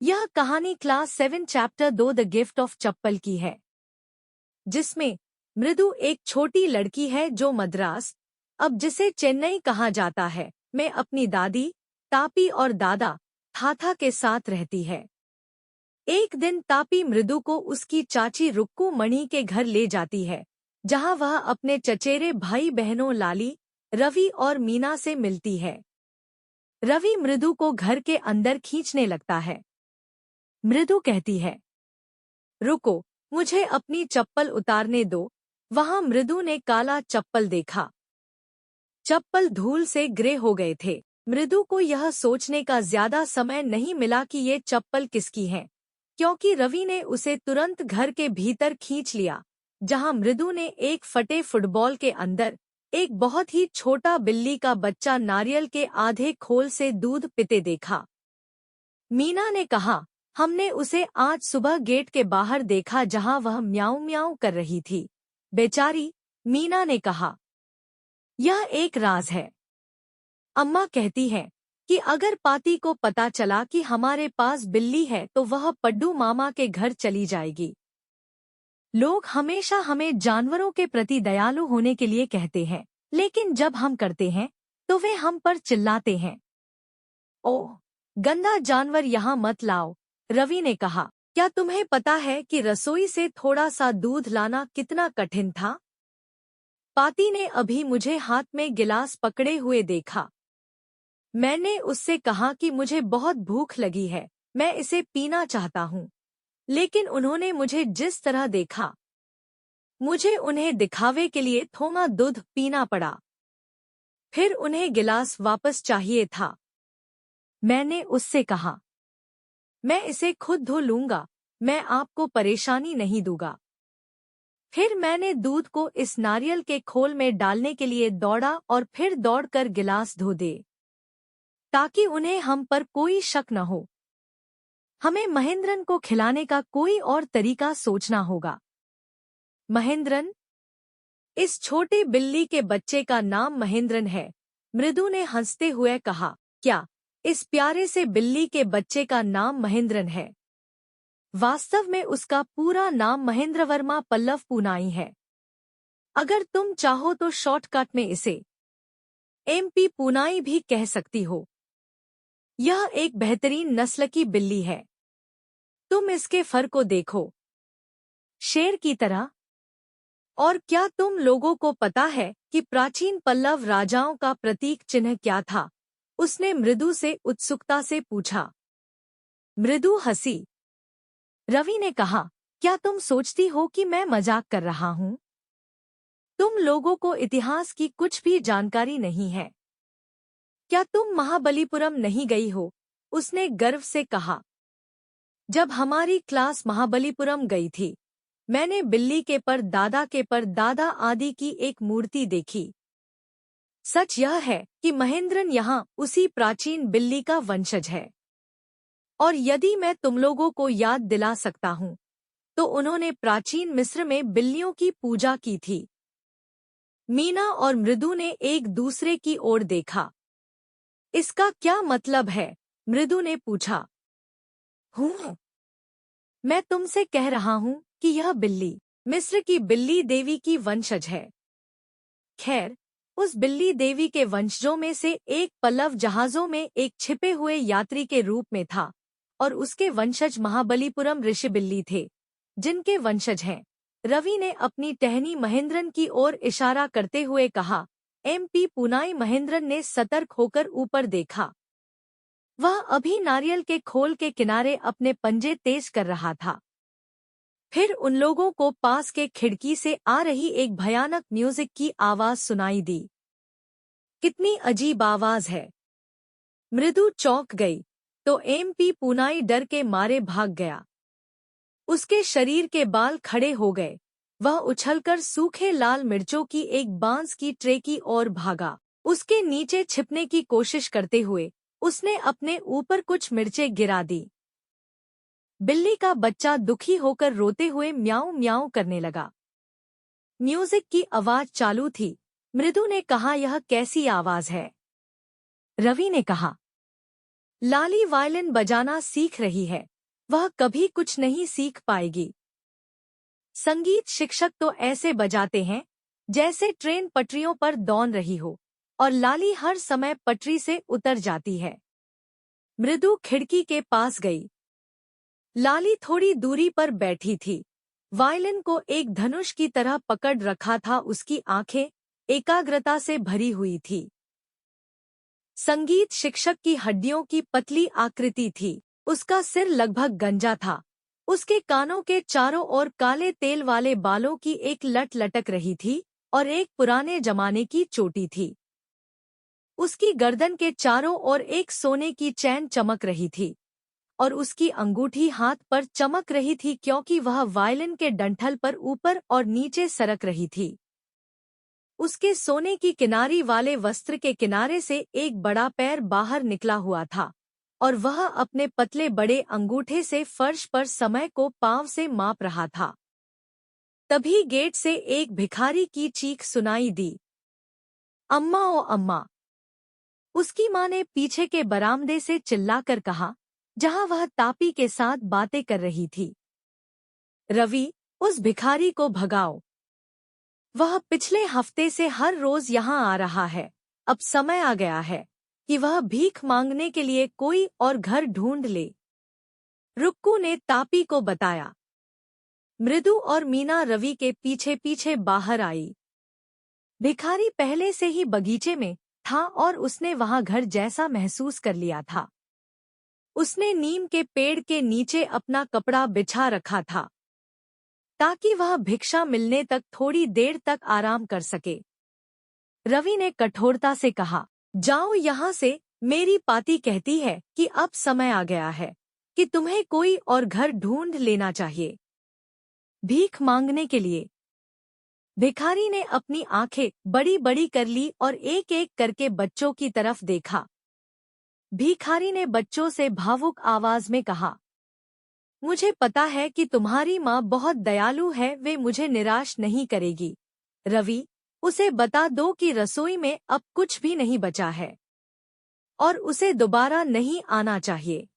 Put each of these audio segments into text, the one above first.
यह कहानी class 7 chapter 2 the gift of chappal की है, जिसमें मृदु एक छोटी लड़की है जो मद्रास, अब जिसे चेन्नई कहा जाता है, में अपनी दादी तापी और दादा थाथा के साथ रहती है। एक दिन तापी मृदु को उसकी चाची रुक्कू मणि के घर ले जाती है, जहां वह अपने चचेरे भाई बहनों लाली, रवि और मीना से मिलती है। रवि मृदु को घर के अंदर खींचने लगता है। मृदु कहती है, रुको, मुझे अपनी चप्पल उतारने दो। वहां मृदु ने काला चप्पल देखा। चप्पल धूल से ग्रे हो गए थे। मृदु को यह सोचने का ज्यादा समय नहीं मिला कि ये चप्पल किसकी है, क्योंकि रवि ने उसे तुरंत घर के भीतर खींच लिया, जहां मृदु ने एक फटे फुटबॉल के अंदर एक बहुत ही छोटा बिल्ली का बच्चा नारियल के आधे खोल से दूध पीते देखा। मीना ने कहा, हमने उसे आज सुबह गेट के बाहर देखा जहां वह म्याऊं म्याऊं कर रही थी। बेचारी, मीना ने कहा। यह एक राज है। अम्मा कहती है कि अगर पाती को पता चला कि हमारे पास बिल्ली है तो वह पड्डू मामा के घर चली जाएगी। लोग हमेशा हमें जानवरों के प्रति दयालु होने के लिए कहते हैं, लेकिन जब हम करते हैं तो वे हम पर चिल्लाते हैं। ओह, गंदा जानवर यहाँ मत लाओ, रवि ने कहा। क्या तुम्हें पता है कि रसोई से थोड़ा सा दूध लाना कितना कठिन था? पाती ने अभी मुझे हाथ में गिलास पकड़े हुए देखा। मैंने उससे कहा कि मुझे बहुत भूख लगी है, मैं इसे पीना चाहता हूँ। लेकिन उन्होंने मुझे जिस तरह देखा, मुझे उन्हें दिखावे के लिए थोड़ा दूध पीना पड़ा। फिर उन्हें गिलास वापस चाहिए था। मैंने उससे कहा, मैं इसे खुद धो लूंगा, मैं आपको परेशानी नहीं दूंगा। फिर मैंने दूध को इस नारियल के खोल में डालने के लिए दौड़ा और फिर दौड़कर गिलास धो दे, ताकि उन्हें हम पर कोई शक न हो। हमें महेंद्रन को खिलाने का कोई और तरीका सोचना होगा। महेंद्रन? इस छोटी बिल्ली के बच्चे का नाम महेंद्रन है, मृदु ने हंसते हुए कहा। क्या इस प्यारे से बिल्ली के बच्चे का नाम महेंद्रन है? वास्तव में उसका पूरा नाम महेंद्र वर्मा पल्लव पूनाई है। अगर तुम चाहो तो शॉर्टकट में इसे MP पूनाई भी कह सकती हो। यह एक बेहतरीन नस्ल की बिल्ली है। तुम इसके फर को देखो, शेर की तरह। और क्या तुम लोगों को पता है कि प्राचीन पल्लव राजाओं का प्रतीक चिन्ह क्या था? उसने मृदु से उत्सुकता से पूछा। मृदु हंसी। रवि ने कहा, क्या तुम सोचती हो कि मैं मजाक कर रहा हूँ? तुम लोगों को इतिहास की कुछ भी जानकारी नहीं है। क्या तुम महाबलीपुरम नहीं गई हो? उसने गर्व से कहा। जब हमारी क्लास महाबलीपुरम गई थी, मैंने बिल्ली के पर दादा के पर दादा आदि की एक मूर्ति देखी। सच यह है कि महेंद्रन यहाँ उसी प्राचीन बिल्ली का वंशज है। और यदि मैं तुम लोगों को याद दिला सकता हूँ, तो उन्होंने प्राचीन मिस्र में बिल्लियों की पूजा की थी। मीना और मृदु ने एक दूसरे की ओर देखा। इसका क्या मतलब है? मृदु ने पूछा। मैं तुमसे कह रहा हूँ कि यह बिल्ली मिस्र की बिल्ली देवी की वंशज है। खैर, उस बिल्ली देवी के वंशजों में से एक पल्लव जहाजों में एक छिपे हुए यात्री के रूप में था, और उसके वंशज महाबलीपुरम ऋषि बिल्ली थे, जिनके वंशज हैं। रवि ने अपनी टहनी महेंद्रन की ओर इशारा करते हुए कहा। MP पूनाई। महेंद्रन ने सतर्क होकर ऊपर देखा। वह अभी नारियल के खोल के किनारे अपने पंजे तेज कर रहा था। फिर उन लोगों को पास के खिड़की से आ रही एक भयानक म्यूजिक की आवाज सुनाई दी। कितनी अजीब आवाज है! मृदु चौंक गई, तो MP पूनाई डर के मारे भाग गया। उसके शरीर के बाल खड़े हो गए। वह उछलकर सूखे लाल मिर्चों की एक बांस की ट्रे की ओर भागा। उसके नीचे छिपने की कोशिश करते हुए उसने अपने ऊपर कुछ मिर्चें गिरा दी। बिल्ली का बच्चा दुखी होकर रोते हुए म्याऊं म्याऊं करने लगा। म्यूजिक की आवाज चालू थी। मृदु ने कहा, यह कैसी आवाज है? रवि ने कहा, लाली वायलिन बजाना सीख रही है, वह कभी कुछ नहीं सीख पाएगी। संगीत शिक्षक तो ऐसे बजाते हैं जैसे ट्रेन पटरियों पर दौड़ रही हो, और लाली हर समय पटरी से उतर जाती है। मृदु खिड़की के पास गई। लाली थोड़ी दूरी पर बैठी थी। वायलिन को एक धनुष की तरह पकड़ रखा था, उसकी आंखें एकाग्रता से भरी हुई थी। संगीत शिक्षक की हड्डियों की पतली आकृति थी, उसका सिर लगभग गंजा था। उसके कानों के चारों ओर काले तेल वाले बालों की एक लट लटक रही थी और एक पुराने जमाने की चोटी थी। उसकी गर्दन के चारों ओर एक सोने की चैन चमक रही थी और उसकी अंगूठी हाथ पर चमक रही थी क्योंकि वह वायलिन के डंठल पर ऊपर और नीचे सरक रही थी। उसके सोने की किनारी वाले वस्त्र के किनारे से एक बड़ा पैर बाहर निकला हुआ था और वह अपने पतले बड़े अंगूठे से फर्श पर समय को पांव से माप रहा था। तभी गेट से एक भिखारी की चीख सुनाई दी, अम्मा ओ अम्मा। उसकी माँ ने पीछे के बरामदे से चिल्लाकर कहा, जहां वह तापी के साथ बातें कर रही थी। रवि, उस भिखारी को भगाओ। वह पिछले हफ्ते से हर रोज यहाँ आ रहा है। अब समय आ गया है कि वह भीख मांगने के लिए कोई और घर ढूंढ ले। रुक्कू ने तापी को बताया। मृदु और मीना रवि के पीछे पीछे बाहर आई। भिखारी पहले से ही बगीचे में था और उसने वहां घर जैसा महसूस कर लिया था। उसने नीम के पेड़ के नीचे अपना कपड़ा बिछा रखा था ताकि वह भिक्षा मिलने तक थोड़ी देर तक आराम कर सके। रवि ने कठोरता से कहा, जाओ यहाँ से, मेरी पाती कहती है कि अब समय आ गया है कि तुम्हें कोई और घर ढूंढ लेना चाहिए भीख मांगने के लिए। भिखारी ने अपनी आंखें बड़ी बड़ी कर ली और एक एक करके बच्चों की तरफ देखा। भिखारी ने बच्चों से भावुक आवाज में कहा, मुझे पता है कि तुम्हारी माँ बहुत दयालु है, वे मुझे निराश नहीं करेगी। रवि, उसे बता दो कि रसोई में अब कुछ भी नहीं बचा है और उसे दोबारा नहीं आना चाहिए।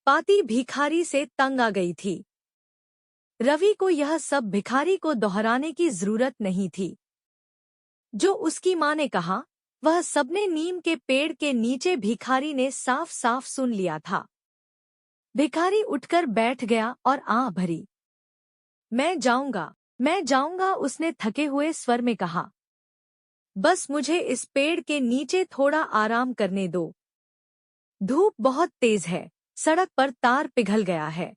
पाती भिखारी से तंग आ गई थी। रवि को यह सब भिखारी को दोहराने की जरूरत नहीं थी। जो उसकी माँ ने कहा वह सबने नीम के पेड़ के नीचे भिखारी ने साफ साफ सुन लिया था। भिखारी उठकर बैठ गया और आह भरी। मैं जाऊंगा, उसने थके हुए स्वर में कहा। बस मुझे इस पेड़ के नीचे थोड़ा आराम करने दो। धूप बहुत तेज है, सड़क पर तार पिघल गया है।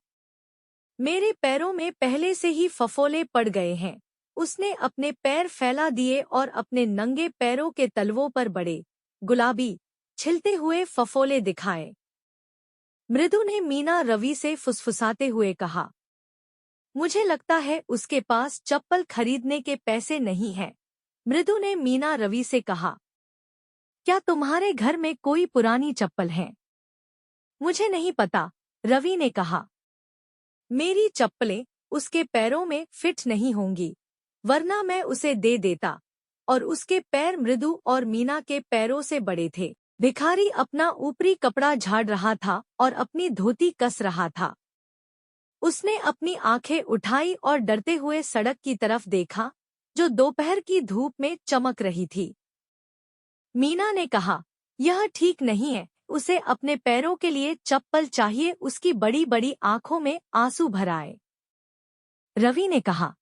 मेरे पैरों में पहले से ही फफोले पड़ गए हैं। उसने अपने पैर फैला दिए और अपने नंगे पैरों के तलवों पर बड़े गुलाबी छिलते हुए फफोले दिखाए। मृदु ने मीना रवि से फुसफुसाते हुए कहा, मुझे लगता है उसके पास चप्पल खरीदने के पैसे नहीं हैं। मृदु ने मीना रवि से कहा, क्या तुम्हारे घर में कोई पुरानी चप्पल है? मुझे नहीं पता, रवि ने कहा। मेरी चप्पलें उसके पैरों में फिट नहीं होंगी, वरना मैं उसे दे देता। और उसके पैर मृदु और मीना के पैरों से बड़े थे। भिखारी अपना ऊपरी कपड़ा झाड़ रहा था और अपनी धोती कस रहा था। उसने अपनी आंखें उठाई और डरते हुए सड़क की तरफ देखा जो दोपहर की धूप में चमक रही थी। मीना ने कहा, यह ठीक नहीं है, उसे अपने पैरों के लिए चप्पल चाहिए। उसकी बड़ी बड़ी आंखों में आंसू भर आए। रवि ने कहा,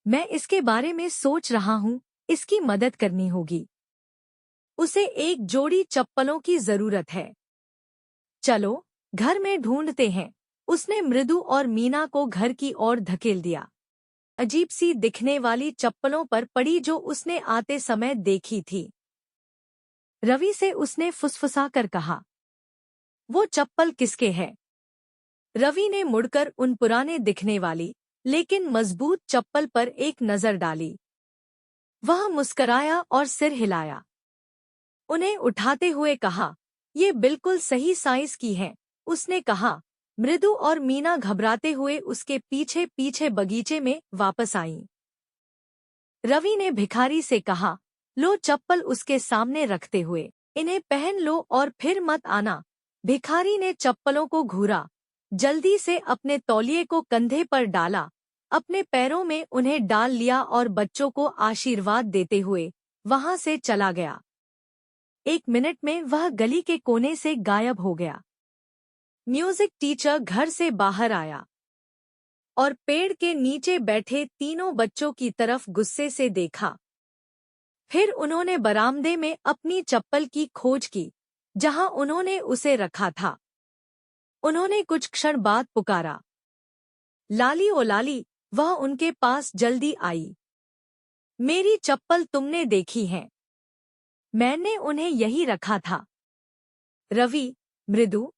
मैं इसके बारे में सोच रहा हूँ, इसकी मदद करनी होगी। उसे एक जोड़ी चप्पलों की जरूरत है। चलो घर में ढूंढते हैं। उसने मृदु और मीना को घर की ओर धकेल दिया। अजीब सी दिखने वाली चप्पलों पर पड़ी जो उसने आते समय देखी थी। रवि से उसने फुसफुसा कर कहा, वो चप्पल किसके है? रवि ने मुड़कर उन पुराने दिखने वाली लेकिन मजबूत चप्पल पर एक नजर डाली। वह मुस्कराया और सिर हिलाया। उन्हें उठाते हुए कहा, ये बिल्कुल सही साइज की है। उसने कहा। मृदु और मीना घबराते हुए उसके पीछे पीछे बगीचे में वापस आईं। रवि ने भिखारी से कहा, लो चप्पल, उसके सामने रखते हुए, इन्हें पहन लो और फिर मत आना भिखारी ने चप्पलों को घूरा, जल्दी से अपने तौलिए को कंधे पर डाला, अपने पैरों में उन्हें डाल लिया और बच्चों को आशीर्वाद देते हुए वहां से चला गया। 1 मिनट में वह गली के कोने से गायब हो गया। म्यूजिक टीचर घर से बाहर आया और पेड़ के नीचे बैठे तीनों बच्चों की तरफ गुस्से से देखा। फिर उन्होंने बरामदे में अपनी चप्पल की खोज की, जहां उन्होंने उसे रखा था। उन्होंने कुछ क्षण बाद पुकारा, लाली ओ लाली। वह उनके पास जल्दी आई। मेरी चप्पल तुमने देखी है? मैंने उन्हें यही रखा था। रवि, मृदु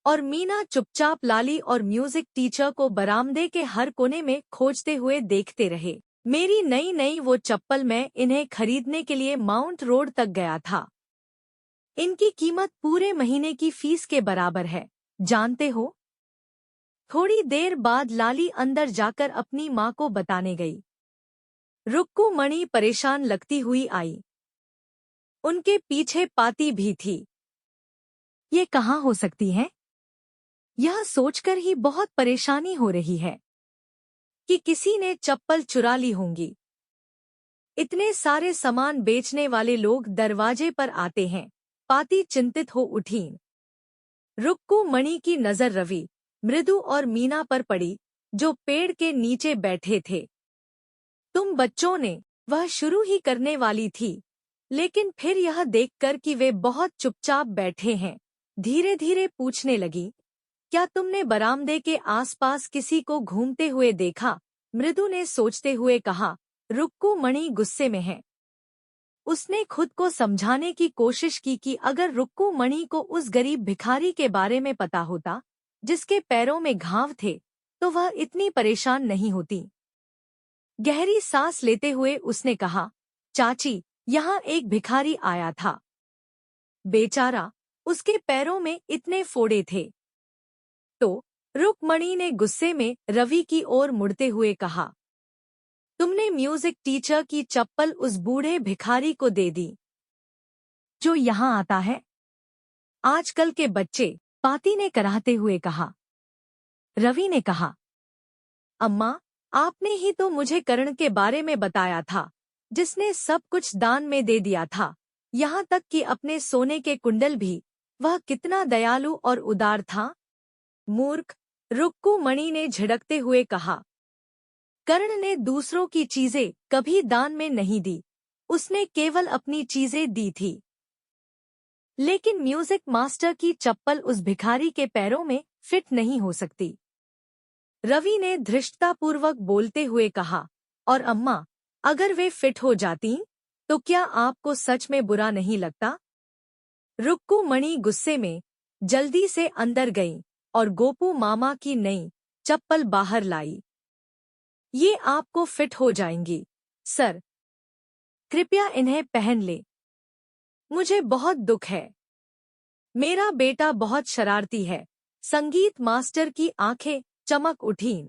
और मीना चुपचाप लाली और म्यूजिक टीचर को बरामदे के हर कोने में खोजते हुए देखते रहे। मेरी नई नई वो चप्पल, मैं इन्हें खरीदने के लिए माउंट रोड तक गया था। इनकी कीमत पूरे महीने की फीस के बराबर है, जानते हो? थोड़ी देर बाद लाली अंदर जाकर अपनी माँ को बताने गई। रुक्कू मणि परेशान लगती हुई आई। उनके पीछे पाती भी थी। ये कहाँ हो सकती है? यह सोचकर ही बहुत परेशानी हो रही है कि किसी ने चप्पल चुरा ली होंगी। इतने सारे सामान बेचने वाले लोग दरवाजे पर आते हैं। पाती चिंतित हो उठी। रुक्कू मणि की नजर रवि, मृदु और मीना पर पड़ी, जो पेड़ के नीचे बैठे थे। तुम बच्चों ने, वह शुरू ही करने वाली थी, लेकिन फिर यह देखकर कि वे बहुत चुपचाप बैठे हैं, धीरे धीरे पूछने लगी, क्या तुमने बरामदे के आसपास किसी को घूमते हुए देखा? मृदु ने सोचते हुए कहा। रुक्कू मणि गुस्से में है। उसने खुद को समझाने की कोशिश की कि अगर रुक्कू मणि को उस गरीब भिखारी के बारे में पता होता, जिसके पैरों में घाव थे, तो वह इतनी परेशान नहीं होती। गहरी सांस लेते हुए उसने कहा, चाची, यहाँ एक भिखारी आया था। बेचारा, उसके पैरों में इतने फोड़े थे। तो रुक्मणी ने गुस्से में रवि की ओर मुड़ते हुए कहा, तुमने म्यूजिक टीचर की चप्पल उस बूढ़े भिखारी को दे दी जो यहाँ आता है? आजकल के बच्चे, पाती ने कराहते हुए कहा। रवि ने कहा, अम्मा, आपने ही तो मुझे करण के बारे में बताया था, जिसने सब कुछ दान में दे दिया था, यहाँ तक कि अपने सोने के कुंडल भी। वह कितना दयालु और उदार था। मूर्ख, रुक्कू मणि ने झिड़कते हुए कहा। कर्ण ने दूसरों की चीजें कभी दान में नहीं दी, उसने केवल अपनी चीजें दी थी। लेकिन म्यूजिक मास्टर की चप्पल उस भिखारी के पैरों में फिट नहीं हो सकती। रवि ने धृष्टतापूर्वक बोलते हुए कहा, और अम्मा, अगर वे फिट हो जाती, तो क्या आपको सच में बुरा नहीं लगता? रुक्कू मणि गुस्से में जल्दी से अंदर गई और गोपू मामा की नई चप्पल बाहर लाई। ये आपको फिट हो जाएंगी, सर। कृपया इन्हें पहन ले। मुझे बहुत दुख है। मेरा बेटा बहुत शरारती है। संगीत मास्टर की आंखें चमक उठीं।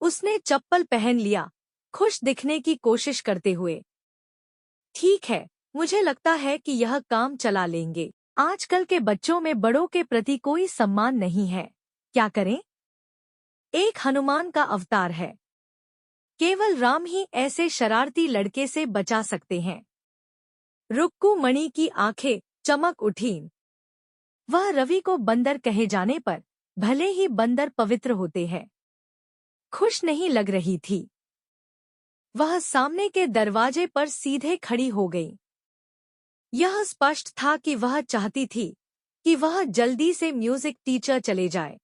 उसने चप्पल पहन लिया, खुश दिखने की कोशिश करते हुए। ठीक है, मुझे लगता है कि यह काम चला लेंगे। आजकल के बच्चों में बड़ों के प्रति कोई सम्मान नहीं है। क्या करें? एक हनुमान का अवतार है। केवल राम ही ऐसे शरारती लड़के से बचा सकते हैं। रुक्कू मणि की आंखें चमक उठीं। वह रवि को बंदर कहे जाने पर भले ही बंदर पवित्र होते हैं, खुश नहीं लग रही थी। वह सामने के दरवाजे पर सीधे खड़ी हो गई। यह स्पष्ट था कि वह चाहती थी कि वह जल्दी से म्यूजिक टीचर चले जाए।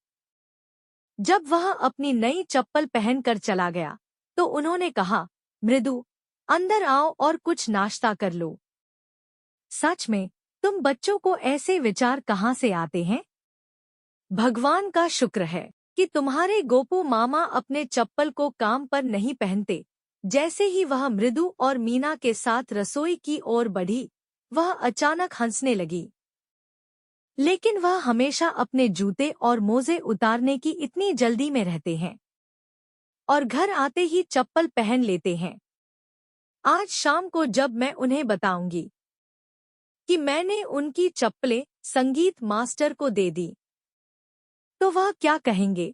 जब वह अपनी नई चप्पल पहनकर चला गया, तो उन्होंने कहा, मृदु, अंदर आओ और कुछ नाश्ता कर लो। सच में, तुम बच्चों को ऐसे विचार कहाँ से आते हैं? भगवान का शुक्र है कि तुम्हारे गोपू मामा अपने चप्पल को काम पर नहीं पहनते। जैसे ही वह मृदु और मीना के साथ रसोई की ओर बढ़ी, वह अचानक हंसने लगी। लेकिन वह हमेशा अपने जूते और मोजे उतारने की इतनी जल्दी में रहते हैं और घर आते ही चप्पल पहन लेते हैं। आज शाम को जब मैं उन्हें बताऊंगी कि मैंने उनकी चप्पलें संगीत मास्टर को दे दी, तो वह क्या कहेंगे?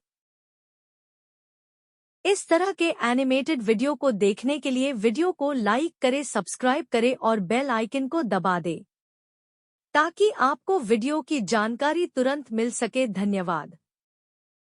इस तरह के एनिमेटेड वीडियो को देखने के लिए वीडियो को लाइक करें, सब्सक्राइब करें और बेल आइकन को दबा दें ताकि आपको वीडियो की जानकारी तुरंत मिल सके। धन्यवाद।